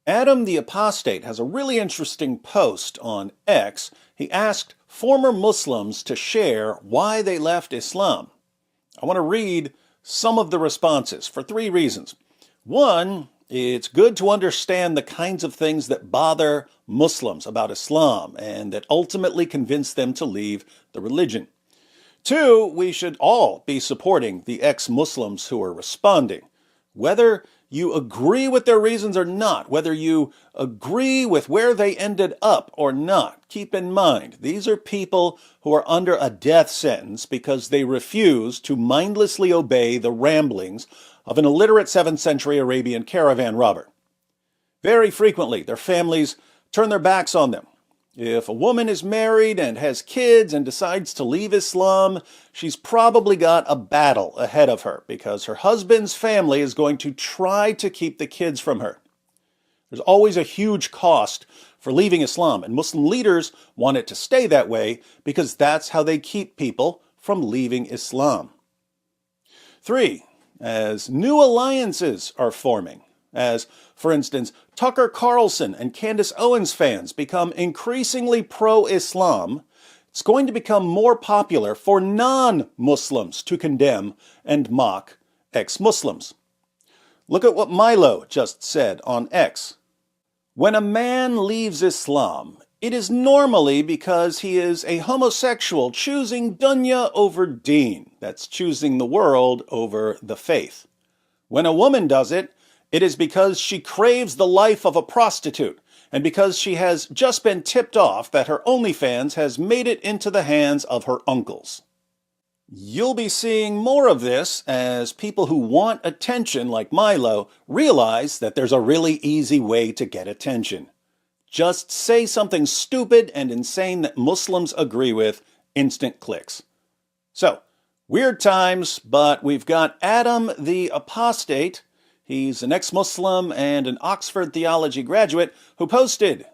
Adam the Apostate has a really interesting post on X. He asked former Muslims to share why they left Islam. I want to read some of the responses for three reasons. One, it's good to understand the kinds of things that bother Muslims about Islam and that ultimately convince them to leave the religion. Two, we should all be supporting the ex-Muslims who are responding. Whether you agree with their reasons or not, whether you agree with where they ended up or not, keep in mind, these are people who are under a death sentence because they refuse to mindlessly obey the ramblings of an illiterate 7th century Arabian caravan robber. Very frequently, their families turn their backs on them. If a woman is married and has kids and decides to leave Islam, she's probably got a battle ahead of her because her husband's family is going to try to keep the kids from her. There's always a huge cost for leaving Islam, and Muslim leaders want it to stay that way because that's how they keep people from leaving Islam. Three, as new alliances are forming, as, for instance, Tucker Carlson and Candace Owens fans become increasingly pro-Islam, it's going to become more popular for non-Muslims to condemn and mock ex-Muslims. Look at what Milo just said on X. When a man leaves Islam, it is normally because he is a homosexual choosing dunya over deen. That's choosing the world over the faith. When a woman does it, it is because she craves the life of a prostitute, and because she has just been tipped off that her OnlyFans has made it into the hands of her uncles. You'll be seeing more of this as people who want attention, like Milo, realize that there's a really easy way to get attention. Just say something stupid and insane that Muslims agree with, instant clicks. So, weird times, but we've got Adam the Apostate. He's an ex-Muslim and an Oxford theology graduate who posted,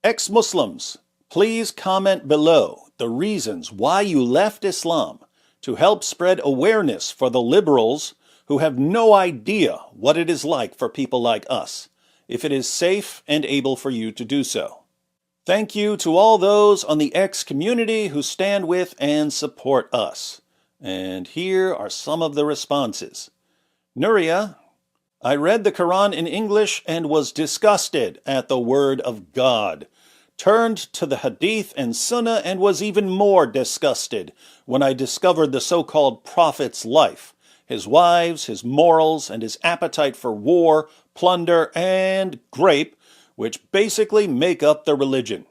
"Ex-Muslims, please comment below the reasons why you left Islam to help spread awareness for the liberals who have no idea what it is like for people like us, if it is safe and able for you to do so. Thank you to all those on the X community who stand with and support us." And here are some of the responses. Nuria, "I read the Quran in English and was disgusted at the word of God. Turned to the Hadith and Sunnah and was even more disgusted when I discovered the so-called Prophet's life, his wives, his morals, and his appetite for war, plunder, and grape, which basically make up the religion."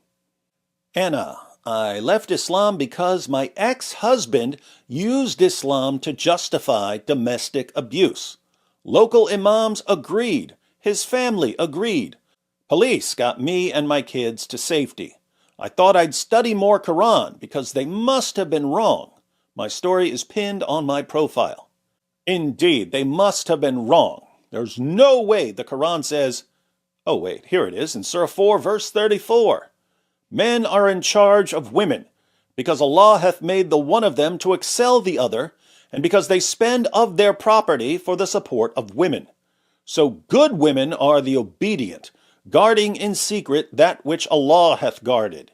Anna, "I left Islam because my ex-husband used Islam to justify domestic abuse. Local imams agreed. His family agreed. Police got me and my kids to safety. I thought I'd study more Quran because they must have been wrong. My story is pinned on my profile." Indeed, they must have been wrong. There's no way the Quran says, oh wait, here it is in Surah 4, verse 34. "Men are in charge of women, because Allah hath made the one of them to excel the other, and because they spend of their property for the support of women. So good women are the obedient, guarding in secret that which Allah hath guarded.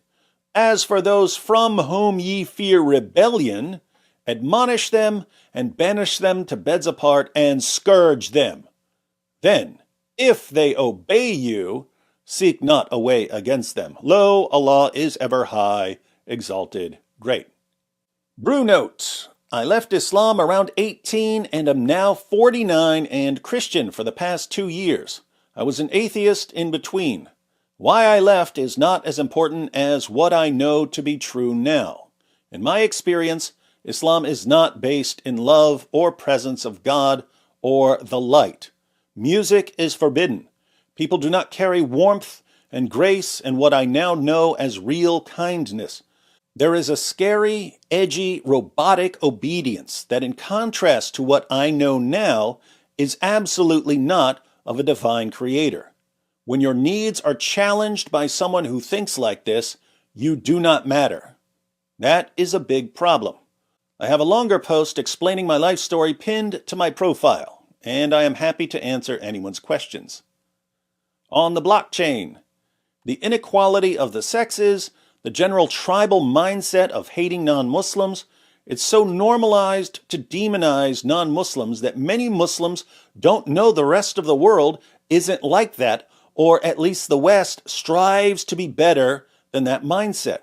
As for those from whom ye fear rebellion, admonish them and banish them to beds apart and scourge them. Then, if they obey you, seek not a way against them. Lo, Allah is ever high, exalted, great." Brunote, "I left Islam around 18 and am now 49 and Christian for the past 2 years. I was an atheist in between. Why I left is not as important as what I know to be true now. In my experience, Islam is not based in love or presence of God or the light. Music is forbidden. People do not carry warmth and grace and what I now know as real kindness. There is a scary, edgy, robotic obedience that, in contrast to what I know now, is absolutely not of a divine creator. When your needs are challenged by someone who thinks like this, you do not matter. That is a big problem. I have a longer post explaining my life story pinned to my profile, and I am happy to answer anyone's questions. On the blockchain, the inequality of the sexes, the general tribal mindset of hating non-Muslims, it's so normalized to demonize non-Muslims that many Muslims don't know the rest of the world isn't like that, or at least the West strives to be better than that mindset.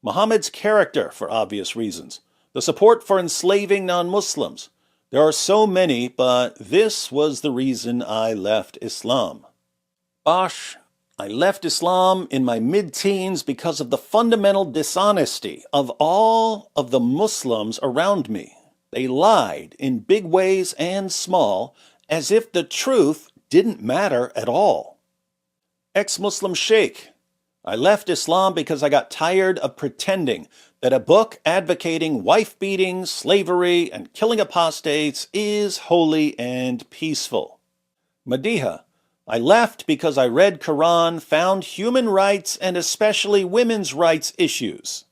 Muhammad's character, for obvious reasons. The support for enslaving non-Muslims. There are so many, but this was the reason I left Islam. Bosh, I left Islam in my mid-teens because of the fundamental dishonesty of all of the Muslims around me. They lied in big ways and small, as if the truth didn't matter at all. Ex-Muslim Sheikh, I left Islam because I got tired of pretending that a book advocating wife-beating, slavery, and killing apostates is holy and peaceful. Madiha, I left because I read Quran, found human rights and especially women's rights issues.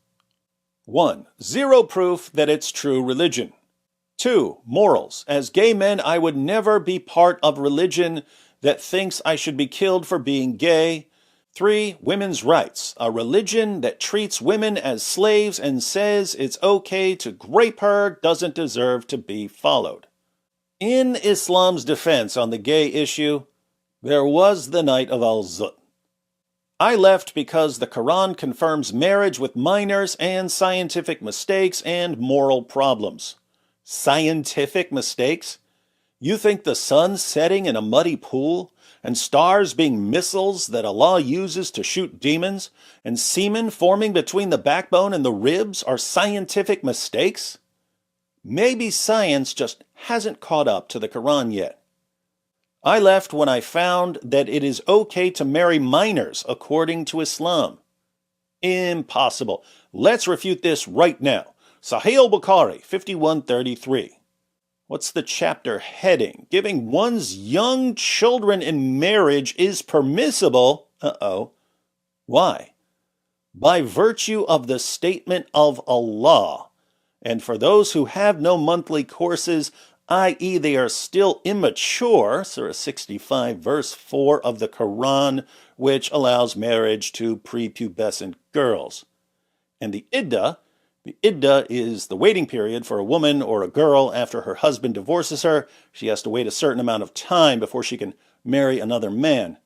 1. Zero proof that it's true religion. 2. Morals. As gay men, I would never be part of religion that thinks I should be killed for being gay. 3. Women's rights. A religion that treats women as slaves and says it's okay to rape her doesn't deserve to be followed. In Islam's defense on the gay issue, there was the night of Al-Zut. I left because the Quran confirms marriage with minors and scientific mistakes and moral problems. Scientific mistakes? You think the sun setting in a muddy pool, and stars being missiles that Allah uses to shoot demons, and semen forming between the backbone and the ribs are scientific mistakes? Maybe science just hasn't caught up to the Quran yet. I left when I found that it is okay to marry minors according to Islam. Impossible. Let's refute this right now. Sahih al-Bukhari, 5133. What's the chapter heading? Giving one's young children in marriage is permissible. Why? By virtue of the statement of Allah. And for those who have no monthly courses, i.e. they are still immature, Surah 65, verse 4 of the Quran, which allows marriage to prepubescent girls. And the iddah is the waiting period for a woman or a girl after her husband divorces her. She has to wait a certain amount of time before she can marry another man.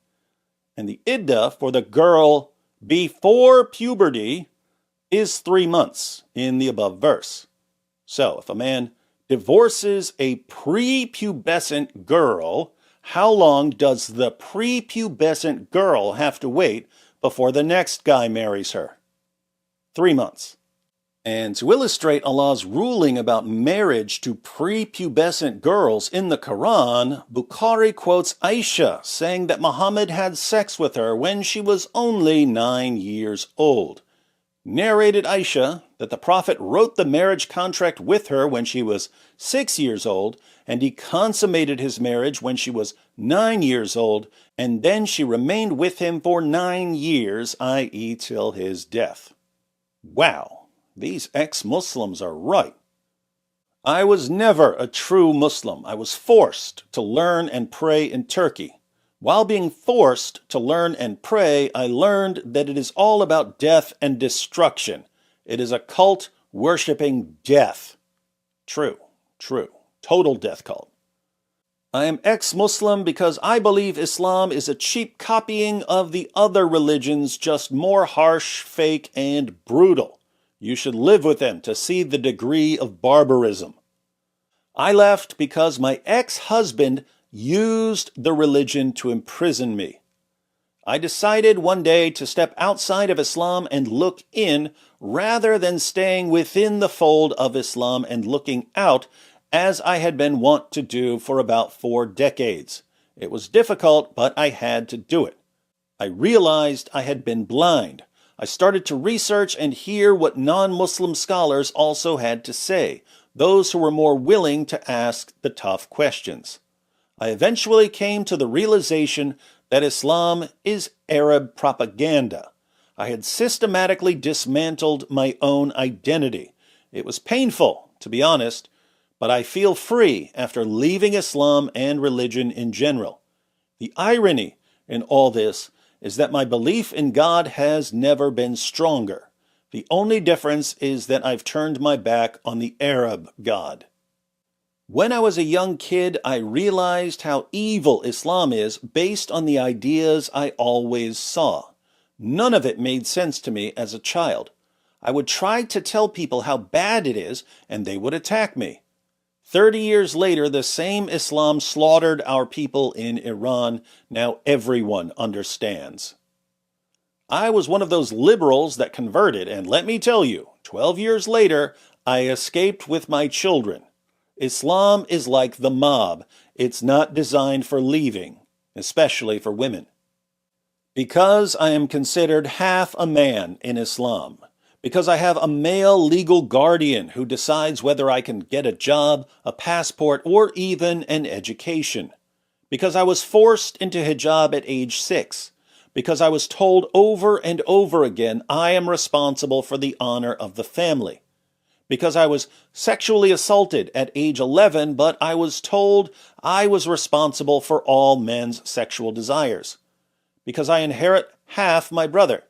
And the iddah for the girl before puberty is 3 months in the above verse. So if a man divorces a prepubescent girl, how long does the prepubescent girl have to wait before the next guy marries her? 3 months. And to illustrate Allah's ruling about marriage to prepubescent girls in the Quran, Bukhari quotes Aisha saying that Muhammad had sex with her when she was only 9 years old. Narrated Aisha that the Prophet wrote the marriage contract with her when she was 6 years old, and he consummated his marriage when she was 9 years old, and then she remained with him for 9 years, i.e. till his death. Wow, these ex-Muslims are right. I was never a true Muslim. I was forced to learn and pray in Turkey. While being forced to learn and pray, I learned that it is all about death and destruction. It is a cult worshipping death. True. Total death cult. I am ex-Muslim because I believe Islam is a cheap copying of the other religions, just more harsh, fake, and brutal. You should live with them to see the degree of barbarism. I left because my ex-husband used the religion to imprison me. I decided one day to step outside of Islam and look in, rather than staying within the fold of Islam and looking out, as I had been wont to do for about 4 decades. It was difficult, but I had to do it. I realized I had been blind. I started to research and hear what non-Muslim scholars also had to say, those who were more willing to ask the tough questions. I eventually came to the realization that Islam is Arab propaganda. I had systematically dismantled my own identity. It was painful, to be honest, but I feel free after leaving Islam and religion in general. The irony in all this is that my belief in God has never been stronger. The only difference is that I've turned my back on the Arab God. When I was a young kid, I realized how evil Islam is based on the ideas I always saw. None of it made sense to me as a child. I would try to tell people how bad it is, and they would attack me. 30 years later, the same Islam slaughtered our people in Iran. Now everyone understands. I was one of those liberals that converted, and let me tell you, 12 years later, I escaped with my children. Islam is like the mob. It's not designed for leaving, especially for women. Because I am considered half a man in Islam, because I have a male legal guardian who decides whether I can get a job, a passport, or even an education, because I was forced into hijab at age 6, because I was told over and over again I am responsible for the honor of the family, because I was sexually assaulted at age 11, but I was told I was responsible for all men's sexual desires, because I inherit half my brother,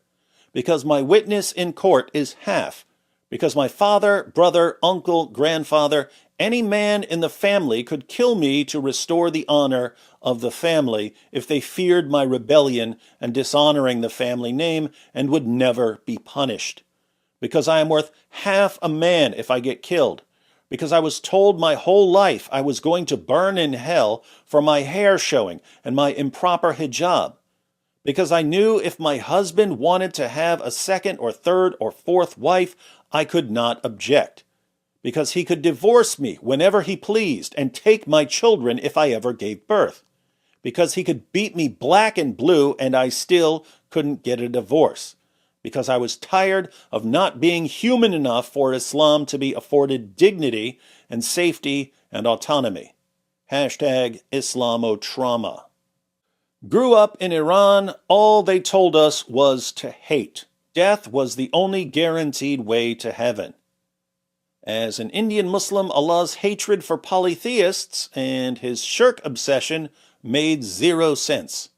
because my witness in court is half, because my father, brother, uncle, grandfather, any man in the family could kill me to restore the honor of the family if they feared my rebellion and dishonoring the family name and would never be punished, because I am worth half a man if I get killed, because I was told my whole life I was going to burn in hell for my hair showing and my improper hijab, because I knew if my husband wanted to have a second or third or fourth wife, I could not object, because he could divorce me whenever he pleased and take my children if I ever gave birth, because he could beat me black and blue and I still couldn't get a divorce, because I was tired of not being human enough for Islam to be afforded dignity and safety and autonomy. Hashtag Islamotrauma. Grew up in Iran, all they told us was to hate. Death was the only guaranteed way to heaven. As an Indian Muslim, Allah's hatred for polytheists and his shirk obsession made zero sense.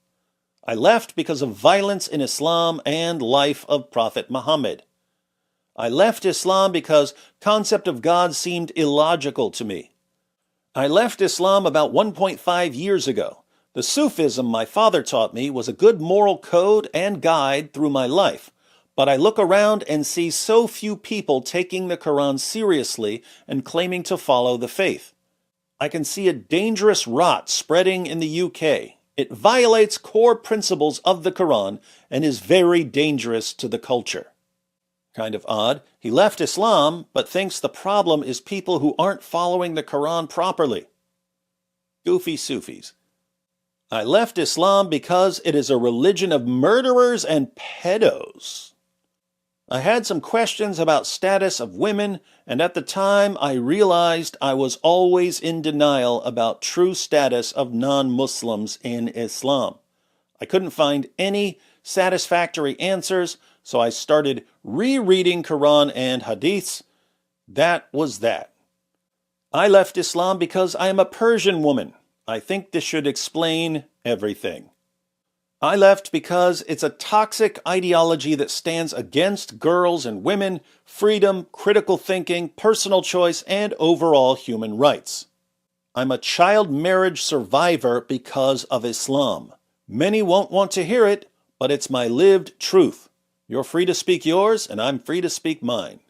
I left because of violence in Islam and life of Prophet Muhammad. I left Islam because concept of God seemed illogical to me. I left Islam about 1.5 years ago. The Sufism my father taught me was a good moral code and guide through my life, but I look around and see so few people taking the Quran seriously and claiming to follow the faith. I can see a dangerous rot spreading in the UK. It violates core principles of the Quran and is very dangerous to the culture. Kind of odd. He left Islam, but thinks the problem is people who aren't following the Quran properly. Goofy Sufis. I left Islam because it is a religion of murderers and pedos. I had some questions about status of women, and at the time I realized I was always in denial about true status of non-Muslims in Islam. I couldn't find any satisfactory answers, so I started rereading Quran and Hadiths. That was that. I left Islam because I am a Persian woman. I think this should explain everything. I left because it's a toxic ideology that stands against girls and women, freedom, critical thinking, personal choice, and overall human rights. I'm a child marriage survivor because of Islam. Many won't want to hear it, but it's my lived truth. You're free to speak yours, and I'm free to speak mine.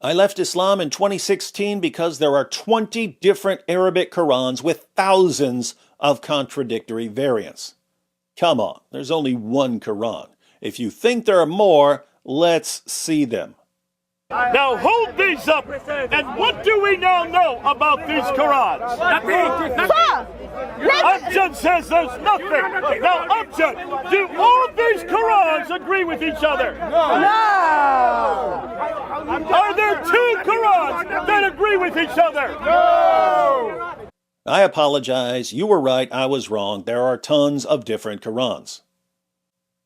I left Islam in 2016 because there are 20 different Arabic Qurans with thousands of contradictory variants. Come on, there's only one Quran. If you think there are more, let's see them. Now hold these up, and what do we now know about these Qurans? Nothing. Amjad says there's nothing. Now Amjad, do all these Qurans agree with each other? No. Are there two Qurans that agree with each other? No. I apologize. You were right. I was wrong. There are tons of different Qurans.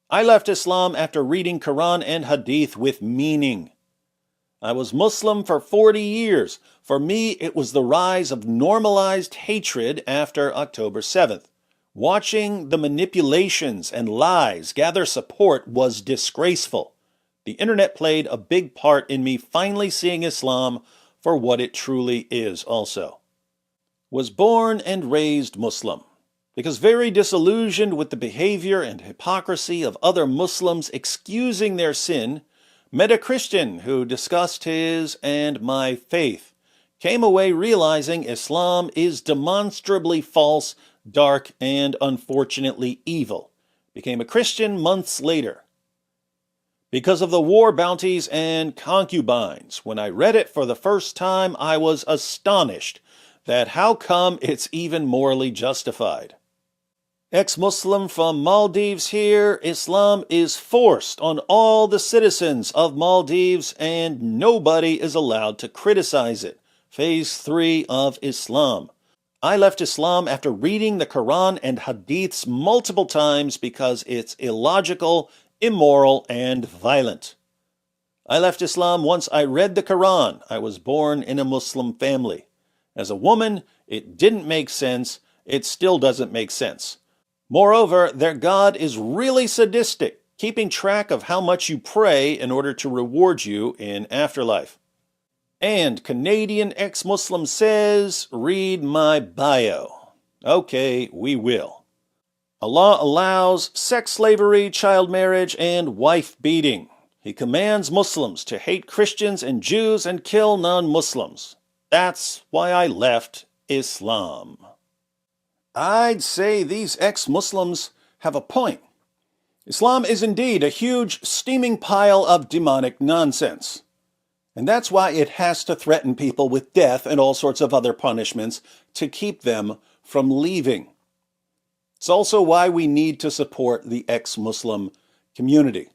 I left Islam after reading Quran and Hadith with meaning. I was Muslim for 40 years. For me, it was the rise of normalized hatred after October 7th. Watching the manipulations and lies gather support was disgraceful. The internet played a big part in me finally seeing Islam for what it truly is also. Was born and raised Muslim. Because very disillusioned with the behavior and hypocrisy of other Muslims excusing their sin, met a Christian who discussed his and my faith. Came away realizing Islam is demonstrably false, dark, and unfortunately evil. Became a Christian months later. Because of the war bounties and concubines, when I read it for the first time, I was astonished that how come it's even morally justified. Ex-Muslim from Maldives here, Islam is forced on all the citizens of Maldives and nobody is allowed to criticize it. Phase 3 of Islam. I left Islam after reading the Quran and Hadiths multiple times because it's illogical, immoral, and violent. I left Islam once I read the Quran. I was born in a Muslim family. As a woman, it didn't make sense. It still doesn't make sense. Moreover, their God is really sadistic, keeping track of how much you pray in order to reward you in afterlife. And Canadian ex-Muslim says, read my bio. Okay, we will. Allah allows sex slavery, child marriage, and wife beating. He commands Muslims to hate Christians and Jews and kill non-Muslims. That's why I left Islam. I'd say these ex-Muslims have a point. Islam is indeed a huge, steaming pile of demonic nonsense. And that's why it has to threaten people with death and all sorts of other punishments to keep them from leaving. It's also why we need to support the ex-Muslim community.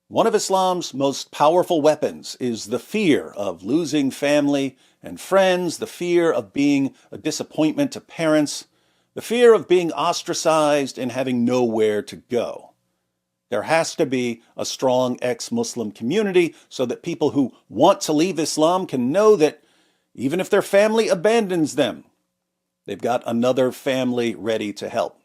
One of Islam's most powerful weapons is the fear of losing family and friends, the fear of being a disappointment to parents, the fear of being ostracized and having nowhere to go. There has to be a strong ex-Muslim community so that people who want to leave Islam can know that even if their family abandons them, they've got another family ready to help.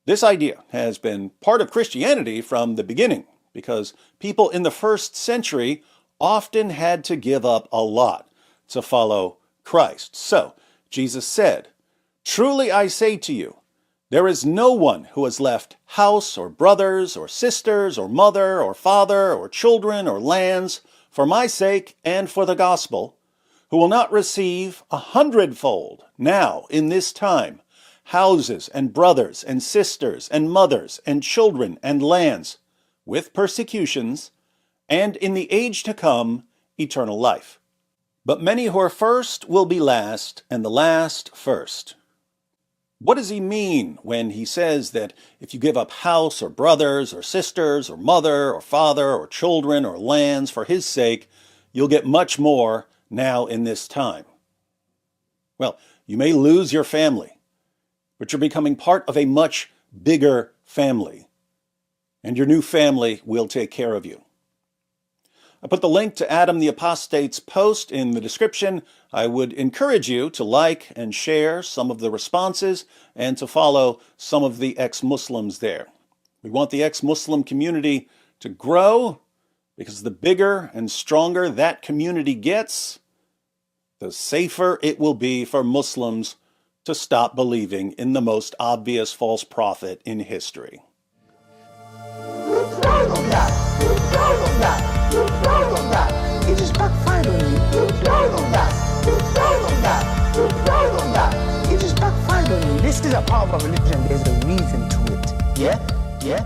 This idea has been part of Christianity from the beginning because people in the first century often had to give up a lot to follow Christ. So, Jesus said, "Truly I say to you, there is no one who has left house or brothers or sisters or mother or father or children or lands for my sake and for the gospel, who will not receive 100-fold now in this time, houses and brothers and sisters and mothers and children and lands, with persecutions, and in the age to come, eternal life. But many who are first will be last, and the last first." What does he mean when he says that if you give up house or brothers or sisters or mother or father or children or lands for his sake, you'll get much more now in this time? Well, you may lose your family, but you're becoming part of a much bigger family, and your new family will take care of you. I put the link to Adam the Apostate's post in the description. I would encourage you to like and share some of the responses and to follow some of the ex-Muslims there. We want the ex-Muslim community to grow because the bigger and stronger that community gets, the safer it will be for Muslims to stop believing in the most obvious false prophet in history. It just backfired on you. It just backfired on you. This is a part of a religion. There's a reason to it. Yeah?